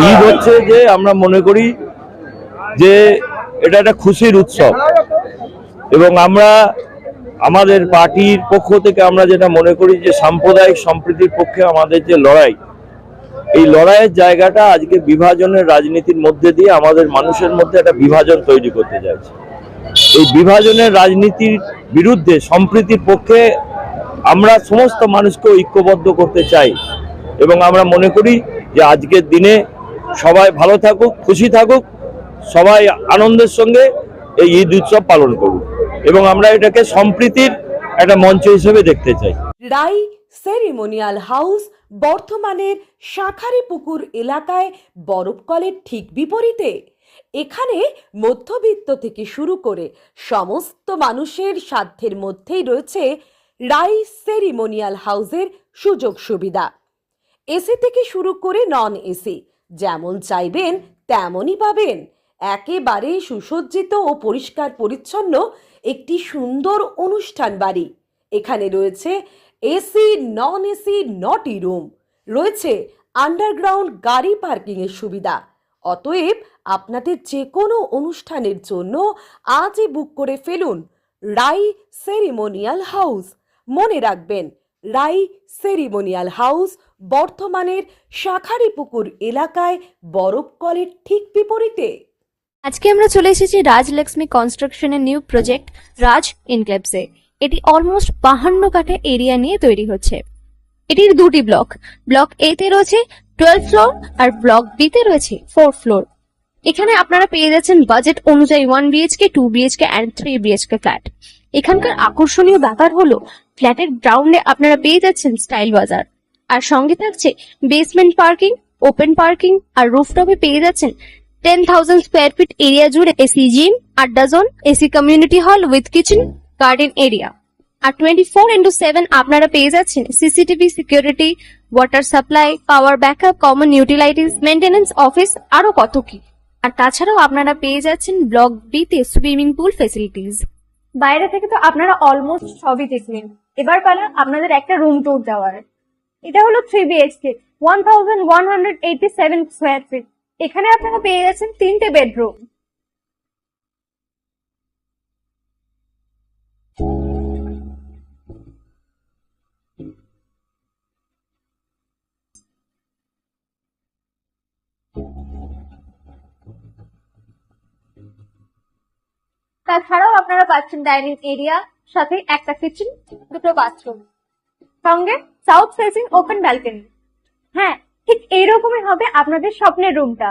ঈদ হচ্ছে যে আমরা মনে করি যে এটা একটা খুশির উৎসব, এবং আমরা আমাদের পার্টির পক্ষ থেকে আমরা যেটা মনে করি যে সাম্প্রদায়িক সম্প্রীতির পক্ষে আমাদের যে লড়াই, এই লড়াইয়ের জায়গাটা আজকে বিভাজনের রাজনীতির মধ্যে দিয়ে আমাদের মানুষের মধ্যে একটা বিভাজন তৈরি করতে যাচ্ছে। এই বিভাজনের রাজনীতির বিরুদ্ধে সম্প্রীতির পক্ষে আমরা সমস্ত মানুষকে ঐক্যবদ্ধ করতে চাই, এবং আমরা মনে করি যে আজকের দিনে সবাই ভালো থাকুক, খুশি থাকুক, সবাই আনন্দের সঙ্গে এই ঈদ উৎসব পালন করুক, এবং আমরা এটাকে সম্প্রীতির একটা মঞ্চ হিসেবে দেখতে চাই। রাই সেরিমোনিয়াল হাউস বর্ধমানের শাঁখারীপুকুর এলাকায় বরফকলের ঠিক বিপরীতে। এখানে মধ্যবিত্ত থেকে শুরু করে সমস্ত মানুষের সাধ্যের মধ্যেই রয়েছে রাই সেরিমোনিয়াল হাউসের সুযোগ সুবিধা। এসি থেকে শুরু করে নন এসি যেমন চাইবেন তেমনই পাবেন। একেবারে সুসজ্জিত ও পরিষ্কার পরিচ্ছন্ন একটি সুন্দর অনুষ্ঠান বাড়ি। এখানে রয়েছে এসি, নন এসি, নটি রুম, রয়েছে আন্ডারগ্রাউন্ড গাড়ি পার্কিং এর সুবিধা। অতএব আপনাদের যে কোনো অনুষ্ঠানের জন্য আজই বুক করে ফেলুন রাই সেরিমোনিয়াল হাউস। মনে রাখবেন, রাই সেরিমোনিয়াল হাউস বর্ধমানের শাঁখারীপুকুর এলাকায় বরফকলের ঠিক বিপরীতে। আজকে আমরা চলে এসেছি রাজলক্ষ্মী কনস্ট্রাকশনের নিউ প্রজেক্ট রাজ ইনক্লেভসে। এটি অলমোস্ট 52 কাঠা এরিয়া নিয়ে তৈরি হচ্ছে। এটির দুটি ব্লক, ব্লক এ তে রয়েছে 12 ফ্লোর আর ব্লক বি তে রয়েছে 4 ফ্লোর। এখানে আপনারা পেয়ে যাচ্ছেন বাজেট অনুযায়ী 1 BHK, 2 BHK and 3 BHK flat. এখানকার আকর্ষণীয় ব্যাপার হলো ফ্ল্যাটের গ্রাউন্ডে আপনারা পেয়ে যাচ্ছেন স্টাইল বাজার, আর সঙ্গে থাকছে বেসমেন্ট পার্কিং, ওপেন পার্কিং, আর রুফটপে পেয়ে যাচ্ছেন 10,000 স্কোয়ার ফিট এরিয়া জুড়ে এসি জিম, আড্ডা zone, AC community hall with kitchen, garden area. আর 24/7 আপনারা পেয়ে যাচ্ছেন CCTV security, water supply, power backup, common utilities, maintenance office, আরো কত কি। আর তাছাড়াও আপনারা পেয়ে যাচ্ছেন ব্লক বি তে সুইমিং পুল ফেসিলিটিস। বাইরে থেকে তো আপনারা অলমোস্ট সবই দেখলেন, এবার পালা আপনাদের একটা রুম ট্যুর দেওয়ার। এটা হলো 3 বিএইচকে, 1187 স্কোয়ার ফিট। এখানে আপনারা পেয়ে যাচ্ছেন 3টে বেডরুম। তাছাড়াও আপনারা পাচ্ছেন ডাইনিং এরিয়া, সাথে একটা কিচেন, 2টো বাথরুম, সঙ্গে সাউথ ফেসিং ওপেন ব্যালকনি। হ্যাঁ, ঠিক এইরকমই হবে আপনাদের স্বপ্নের রুমটা।